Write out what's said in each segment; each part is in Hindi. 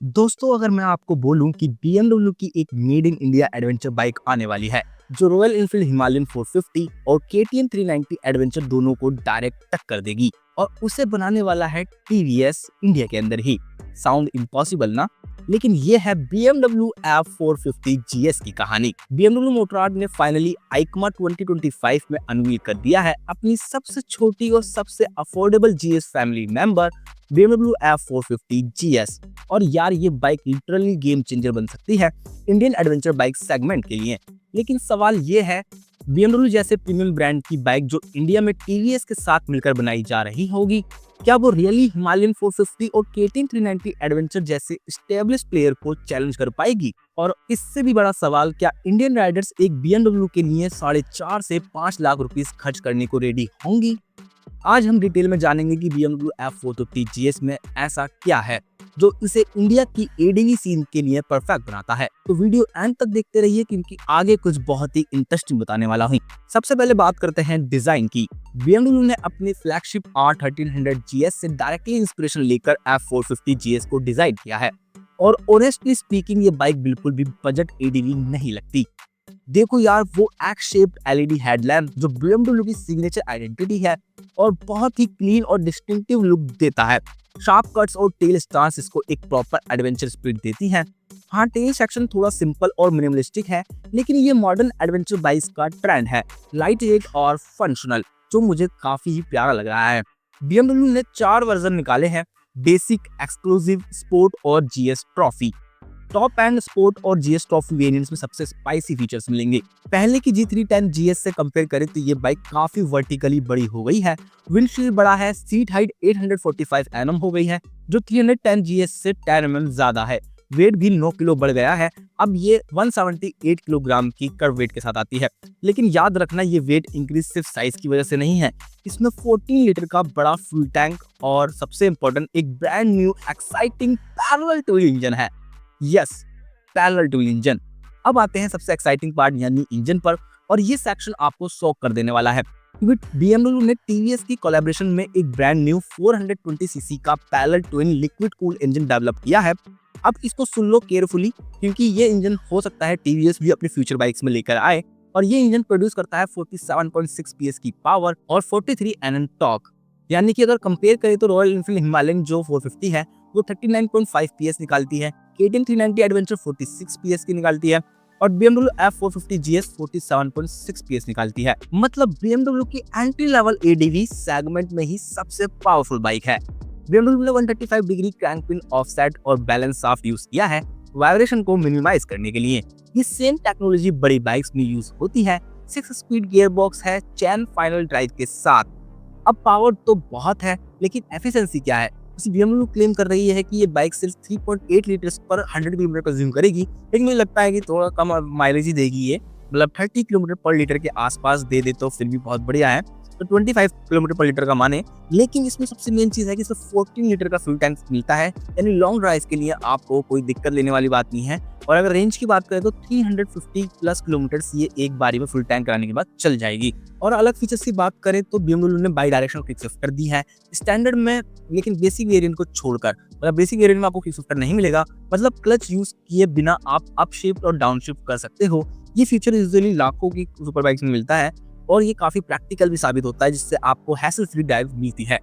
दोस्तों, अगर मैं आपको बोलूं कि BMW की एक made in India adventure bike आने वाली है जो रॉयल एनफील्ड हिमालयन 450 और KTM 390 एडवेंचर दोनों को डायरेक्ट टक्कर देगी और उसे बनाने वाला है TVS इंडिया के अंदर ही। साउंड इम्पॉसिबल ना? लेकिन ये है BMW F450 GS की कहानी। BMW मोटोरॉर्ड ने फाइनली EICMA 2025 में अनवील कर दिया है अपनी सबसे छोटी और सबसे affordable GS family member BMW F450 GS। और यार, ये बाइक लिटरली गेम चेंजर बन सकती है इंडियन एडवेंचर बाइक सेगमेंट के लिए। लेकिन सवाल ये है, BMW जैसे प्रीमियम ब्रांड की बाइक जो इंडिया में TVS के साथ मिलकर बनाई जा रही होगी, क्या वो रियली हिमालयन 450 और KTM 390 एडवेंचर जैसे स्टेब्लिश प्लेयर को चैलेंज कर पाएगी? और इससे भी बड़ा सवाल, क्या इंडियन राइडर्स एक BMW के लिए 4.5 से 5 लाख रुपीस खर्च करने को रेडी होंगी? आज हम डिटेल में जानेंगे कि BMW F450 GS में ऐसा क्या है जो इसे इंडिया की ADV सीन के लिए परफेक्ट बनाता है। तो वीडियो एंड तक देखते रहिए क्योंकि आगे कुछ बहुत ही इंटरेस्टिंग बताने वाला हूँ। सबसे पहले बात करते हैं डिजाइन की। BMW ने अपनी फ्लैगशिप R1300 GS से डायरेक्टली इंस्पिरेशन लेकर F450 GS को डिजाइन किया है और ऑनेस्टली स्पीकिंग ये बाइक बिल्कुल भी बजट ADV नहीं लगती। देखो यार, वो एक्स शेप्ड LED हेडलैम्प जो BMW की सिग्नेचर आइडेंटिटी है और बहुत ही क्लीन और डिस्टिंक्टिव लुक देता है। शार्प कट्स और टेल स्टांस इसको एक प्रॉपर एडवेंचर स्पिरिट देती हैं। हाँ, टेल सेक्शन थोड़ा सिंपल और मिनिमलिस्टिक है, लेकिन ये मॉडर्न एडवेंचर बाइक्स का ट्रेंड है, लाइट वेट और फंक्शनल, जो मुझे काफी ही प्यारा लग रहा है। BMW ने 4 वर्जन निकाले हैं: बेसिक, एक्सक्लूसिव, स्पोर्ट और GS trophy. Top and sport और GS ट्रॉफी वेरिएंट्स में सबसे स्पाइसी फीचर्स मिलेंगे। पहले की G310 GS से कंपेयर करें तो ये बाइक काफी वर्टिकली बड़ी हो गई है। विंडशील्ड बड़ा है, सीट हाइट 845 mm हो गई है जो 310 GS से 10 mm ज्यादा है। वेट भी 9 किलो बढ़ गया है, अब ये 178 किलोग्राम की कर्व वेट के साथ आती है। लेकिन याद रखना, ये वेट इंक्रीज सिर्फ साइज की वजह से नहीं है। इसमें 14 लीटर का बड़ा फ्यूल टैंक और सबसे इंपॉर्टेंट एक brand new exciting parallel twin engine है। Yes, parallel twin engine. अब आते हैं सबसे एक्साइटिंग पार्ट यानी इंजन पर, और ये सेक्शन आपको शॉक कर देने वाला है क्योंकि BMW ने TVS की कोलैबोरेशन में एक ब्रांड न्यू 420 सीसी का parallel twin liquid cooled engine develop किया है। अब इसको सुन लो केयरफुली क्योंकि ये इंजन हो सकता है TVS भी अपनी फ्यूचर बाइक्स में लेकर आए। और ये इंजन प्रोड्यूस करता है 47.6 PS की पावर और 43 Nm टॉर्क। यानी कि अगर कंपेयर करें तो रॉयल एनफील्ड हिमालयन जो 450 है वो 39.5 PS निकालती है, KTM 390 एडवेंचर 46 PS की निकालती है और BMW F450 GS 47.6 PS निकालती है। मतलब BMW की एंट्री लेवल ADV सेगमेंट में ही सबसे पावरफुल बाइक है। BMW ने 135 डिग्री क्रैंक पिन ऑफसेट और बैलेंस शाफ्ट यूज किया है वाइब्रेशन को मिनिमाइज करने के लिए। ये सेम टेक्नोलॉजी बड़ी बाइक्स में यूज होती है। 6 स्पीड गियर बॉक्स है चैन फाइनल ड्राइव के साथ। अब पावर तो बहुत है, लेकिन एफिशिएंसी क्या है? BMW क्लेम कर रही है कि ये बाइक सिर्फ 3.8 लीटर पर 100 किलोमीटर कंज्यूम करेगी, लेकिन मुझे लगता है कि थोड़ा कम माइलेज ही देगी ये। मतलब 30 किलोमीटर पर लीटर के आसपास दे दे तो फिर भी बहुत बढ़िया है, तो 25 किलोमीटर पर लीटर का माने। लेकिन इसमें सबसे मेन चीज है कि इसमें 14 लीटर का फ्यूल टैंक मिलता है, यानी लॉन्ग ड्राइव के लिए आपको कोई दिक्कत लेने वाली बात नहीं है। और अगर रेंज की बात करें तो 350 प्लस किलोमीटर ये एक बारी में फुल टैंक कराने के बाद चल जाएगी। और अलग फीचर्स की बात करें तो BMW ने बाई डायरेक्शनल क्विक शिफ्टर दी है स्टैंडर्ड में, लेकिन बेसिक वेरिएंट को छोड़कर। मतलब बेसिक वेरिएंट में आपको क्विक शिफ्टर नहीं मिलेगा, मतलब क्लच यूज किए बिना आप अप शिफ्ट और डाउन शिफ्ट कर सकते हो। ये फीचर यूजुअली लाखों की सुपर बाइक्स में मिलता है और ये काफी प्रैक्टिकल भी साबित होता है, जिससे आपको हैसल फ्री ड्राइव मिलती है।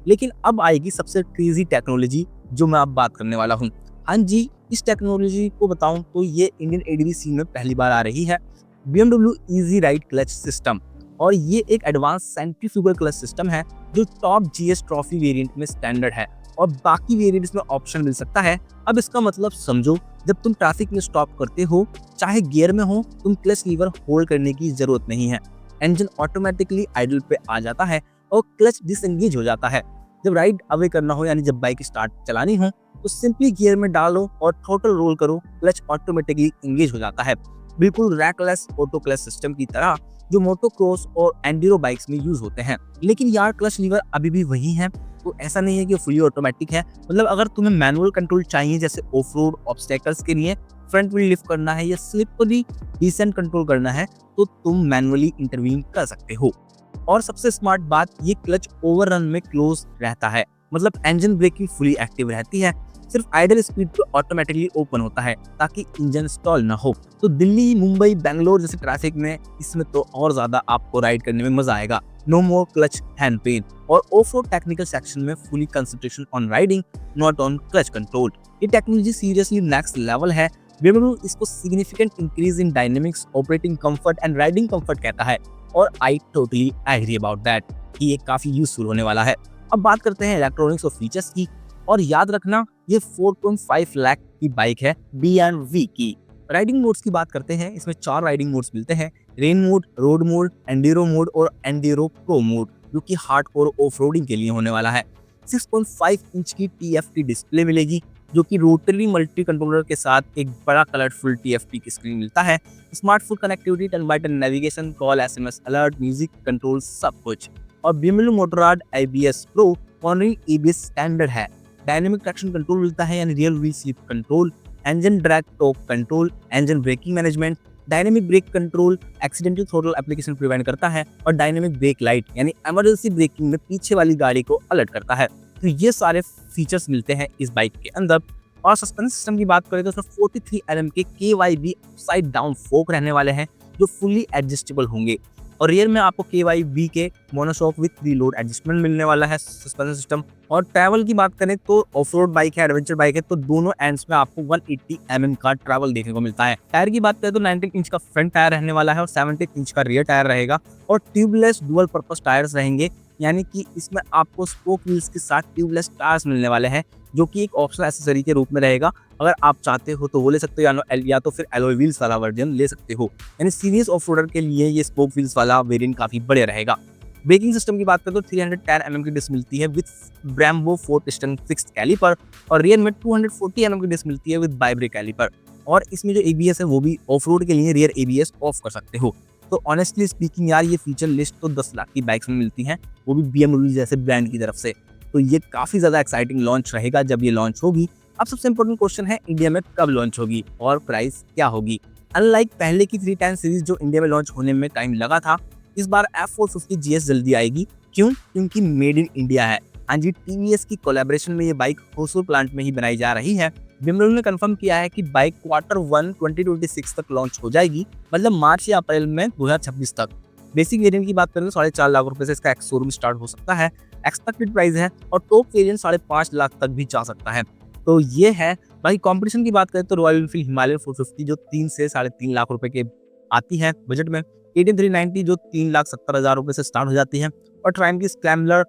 लेकिन अब आएगी सबसे क्रेजी टेक्नोलॉजी जो मैं अब बात करने वाला हूँ। हाँ जी, इस टेक्नोलॉजी को बताऊं तो ये इंडियन ADV सीन में पहली बार आ रही है। BMW easy ride clutch system, और ये एक एडवांस सेंट्रीफ्यूगल क्लच सिस्टम है जो टॉप GS ट्रॉफी वेरिएंट में स्टैंडर्ड है और बाकी वेरिएंट्स में ऑप्शन मिल सकता है। अब इसका मतलब समझो, जब तुम ट्रैफिक में स्टॉप करते हो, चाहे गियर में हो, तुम क्लच लीवर होल्ड करने की जरूरत नहीं है। इंजन ऑटोमेटिकली आइडल पे आ जाता है और क्लच डिसएंगेज हो जाता है। जब राइड अवे करना हो यानी जब बाइक स्टार्ट चलानी हो तो सिंपली गियर में डालो और थ्रॉटल रोल करो, क्लच ऑटोमेटिकली एंगेज हो जाता है, बिल्कुल रैकलेस ऑटो क्लच सिस्टम की तरह जो मोटोक्रॉस और एंड्यूरो बाइक्स में यूज होते हैं। लेकिन यार, क्लच लीवर अभी भी वही है, तो ऐसा नहीं है कि फुली ऑटोमेटिक है। मतलब अगर तुम्हें मैनुअल कंट्रोल चाहिए, जैसे ऑफ रोड ऑब्स्टेकल्स के लिए फ्रंट व्हील लिफ्ट करना है या स्लिपरी डिसेंट कंट्रोल करना है, तो तुम मैनुअली इंटरवीन कर सकते हो। और सबसे स्मार्ट बात, ये क्लच ओवररन में क्लोज रहता है, मतलब इंजन ब्रेकिंग फुली एक्टिव रहती है। सिर्फ आइडल स्पीड पे ऑटोमेटिकली ओपन होता है ताकि इंजन स्टॉल ना हो। तो दिल्ली, मुंबई, बैंगलोर जैसे ट्रैफिक में इसमें तो और ज्यादा आपको राइड करने में मजा आएगा। No more clutch hand pain. और ऑफ रोड टेक्निकल सेक्शन में fully concentration on riding, not on clutch control. ये टेक्नोलॉजी सीरियसली नेक्स्ट लेवल है। BMW इसको significant increase in dynamics, operating comfort and riding comfort कहता है, और I totally agree about that कि ये काफी यूजफुल होने वाला है। अब बात करते हैं इलेक्ट्रॉनिक्स और फीचर्स की, और याद रखना ये 4.5 लाख की बाइक है B&V की। राइडिंग मोड्स की बात करते हैं, इसमें 4 राइडिंग मोड्स मिलते हैं, rain mode, road mode, enduro mode और एंडीरो प्रो मोड, जो कि हार्डकोर ऑफ रोडिंग के लिए होने वाला है। 6.5 इंच की TFT डिस्प्ले मिलेगी, जो कि रोटरी मल्टी कंट्रोलर के साथ एक बड़ा कलरफुल TFT की स्क्रीन मिलता है। Smartphone connectivity, turn by turn navigation, call, SMS alert, music control सब कुछ। और BMW मोटोरॉड ABS Pro cornering ABS standard है। डायनेमिक ट्रैक्शन कंट्रोल मिलता है, यानी real wheel slip control, engine drag torque control, engine braking management, dynamic brake control, accidental throttle application prevent करता है, और डायनेमिक ब्रेक लाइट यानी इमरजेंसी ब्रेकिंग में पीछे वाली गाड़ी को अलर्ट करता है। तो ये सारे फीचर्स मिलते हैं इस बाइक के अंदर। और सस्पेंशन सिस्टम की बात करें तो उसमें 43 mm के KYB साइड डाउन फोक रहने वाले हैं, जो फुली एडजस्टेबल होंगे। और रियर में आपको KYB के मोनोशॉक विद रीलोड एडजस्टमेंट मिलने वाला है सस्पेंशन सिस्टम। और ट्रैवल की बात करें तो ऑफ रोड बाइक है, एडवेंचर बाइक है, तो दोनों एंड्स में आपको 180 mm का ट्रैवल देखने को मिलता है। टायर की बात करें तो 19 इंच का फ्रंट टायर रहने वाला है और 17 इंच का रियर टायर रहेगा, और ट्यूबलेस डुअल पर्पस टायर्स रहेंगे, यानी कि इसमें आपको स्पोक व्हील्स के साथ ट्यूबलेस टायर्स मिलने वाले हैं, जो कि एक ऑप्शनल एक्सेसरी के रूप में रहेगा। अगर आप चाहते हो तो वो ले सकते हो, या तो फिर एलॉय व्हील्स वाला वर्जन ले सकते हो। यानी सीरियस ऑफ रोडर के लिए ये स्पोक व्हील्स वाला वेरिएंट काफी बढ़िया रहेगा। ब्रेकिंग सिस्टम की बात करें तो 310 mm की डिस्क मिलती है with Brembo 4 piston fixed caliper, और रियर में 240 mm की डिस्क मिलती है विद बाइब्रेक कैलिपर। और इसमें जो ABS है वो भी ऑफ रोड के लिए रियर ABS ऑफ कर सकते हो। तो ऑनेस्टली स्पीकिंग यार, ये फीचर लिस्ट तो 10 लाख की बाइक्स में मिलती हैं, वो भी BMW जैसे ब्रांड की तरफ से। तो ये काफी ज्यादा एक्साइटिंग लॉन्च रहेगा जब ये लॉन्च होगी। अब सबसे इंपॉर्टेंट क्वेश्चन है, इंडिया में कब लॉन्च होगी और प्राइस क्या होगी। अनलाइक पहले की 310 सीरीज जो इंडिया में लॉन्च होने में टाइम लगा था, इस बार F450 GS जल्दी आएगी। क्यों? क्योंकि मेड इन इंडिया है। हाँ जी, TVS की कोलैबोरेशन में ये बाइक होसुर प्लांट में ही बनाई जा रही है। BMW ने कंफर्म किया है कि बाइक Q1 2026 तक लॉन्च हो जाएगी, मतलब मार्च या अप्रैल में 2026 तक। बेसिक वेरिएंट की बात करें तो 4.5 लाख रुपए से इसका एक्स शोरूम स्टार्ट हो सकता है, एक्सपेक्टेड प्राइस है, और टॉप वेरिएंट 5.5 लाख तक भी जा सकता है। तो ये है। बाकी कंपटीशन की बात करें तो रॉयल एनफील्ड हिमालयन 450 जो 3 से 3.5 लाख रुपए के आती है बजट में, KTM 390 जो 3,70,000 रुपए से स्टार्ट हो जाती है, और ट्रायम्फ की स्क्रैम्बलर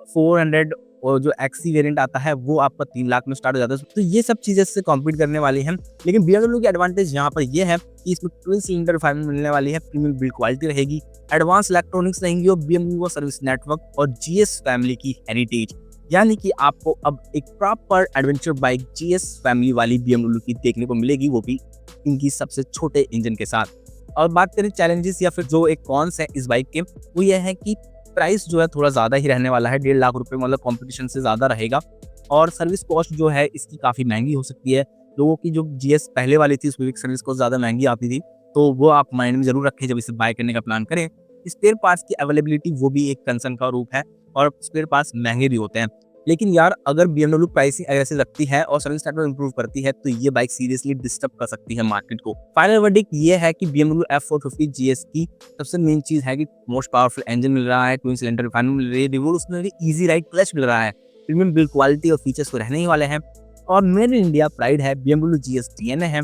400 और जो XC वेरिएंट आता है वो आपका 3 लाख में स्टार्ट हो जाता है। तो ये सब चीजें इससे कॉम्पीट करने वाली हैं। लेकिन BMW की एडवांटेज यहाँ पर ये है कि इसमें ट्विन सिलेंडर रिफाइनमेंट मिलने वाली है, प्रीमियम बिल्ड क्वालिटी रहेगी, एडवांस इलेक्ट्रॉनिक्स रहेंगी, और BMW का सर्विस नेटवर्क और GS फैमिली की हेरिटेज, यानी कि आपको अब एक proper adventure bike GS family वाली BMW की देखने को मिलेगी, वो भी इनकी सबसे छोटे इंजन के साथ। और बात करें चैलेंजेस या फिर जो एक कॉन्स है इस बाइक के, वो ये है कि प्राइस जो है थोड़ा ज़्यादा ही रहने वाला है, 1.5 लाख रुपए, मतलब कंपटीशन से ज़्यादा रहेगा। और सर्विस कॉस्ट जो है इसकी काफ़ी महंगी हो सकती है। लोगों की जो GS पहले वाली थी उसमें भी सर्विस कॉस्ट ज़्यादा महंगी आती थी, तो वो आप माइंड में जरूर रखें जब इसे बाय करने का प्लान करें। स्पेयर पार्ट्स की अवेलेबिलिटी वो भी एक कंसर्न का रूप है, और स्पेयर पार्ट्स महंगे भी होते हैं। लेकिन यार, अगर BMW प्राइसिंग ऐसे रखती है और सर्विस नेटवर्क इंप्रूव करती है तो ये बाइक सीरियसली डिस्टर्ब कर सकती है मार्केट को। फाइनल वर्डिक्ट ये है कि BMW F450 GS की सबसे मेन चीज है कि मोस्ट पावरफुल इंजन मिल रहा है, ट्विन सिलेंडर रिफाइनमेंट मिल रही है, रिवोल्यूशनरी इजी राइड क्लच मिल रहा है, प्रीमियम बिल्ड क्वालिटी और फीचर्स तो रहने ही वाले हैं, और मेड इन इंडिया प्राइड है, BMW GS DNA है।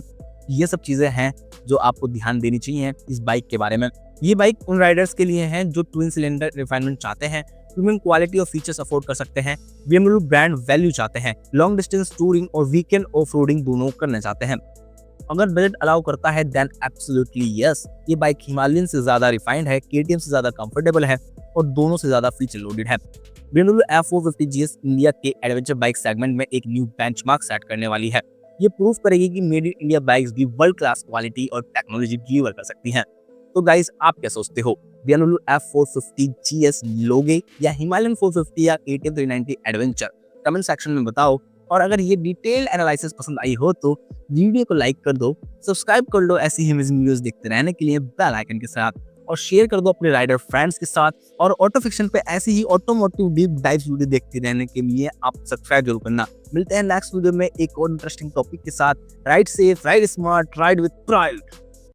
ये सब चीजें हैं जो आपको ध्यान देनी चाहिए इस बाइक के बारे में। ये बाइक उन राइडर्स के लिए है जो ट्विन सिलेंडर रिफाइनमेंट चाहते हैं, प्रीमियम क्वालिटी और फीचर्स अफोर्ड कर सकते हैं, BMW ब्रांड वैल्यू चाहते हैं, लॉन्ग डिस्टेंस टूरिंग और वीकेंड ऑफ रोडिंग दोनों करना चाहते हैं। अगर बजट अलाउ करता है देन एब्सोल्युटली यस, ये बाइक हिमालयन से ज्यादा रिफाइंड है, KTM से ज्यादा कंफर्टेबल है, और दोनों से ज्यादा फीचर लोडेड है। BMW F450 GS इंडिया के एडवेंचर बाइक सेगमेंट में एक न्यू बेंचमार्क सेट करने वाली है। ये प्रूव करेगी कि मेड इन इंडिया बाइक्स भी वर्ल्ड क्लास क्वालिटी और टेक्नोलॉजी डिलीवर कर सकती हैं। तो गाइस, आप क्या सोचते हो, BMW F450 GS लोगे या हिमालयन 450 या KTM 390 एडवेंचर? कमेंट सेक्शन में बताओ। और अगर ये डिटेल एनालिसिस पसंद आई हो तो वीडियो को लाइक कर दो, सब्सक्राइब कर लो ऐसी ही अमेजिंग वीडियोस देखते रहने के लिए बेल आइकन के साथ। और शेयर कर दो अपने राइडर फ्रेंड्स के साथ। और ऑटो फिक्शन पे ऐसी ही ऑटोमोटिव डीप डाइव वीडियो देखते रहने के लिए आप सब्सक्राइब जरूर करना। मिलते हैं नेक्स्ट वीडियो में एक और इंटरेस्टिंग टॉपिक के साथ। Ride safe, ride smart, ride with pride.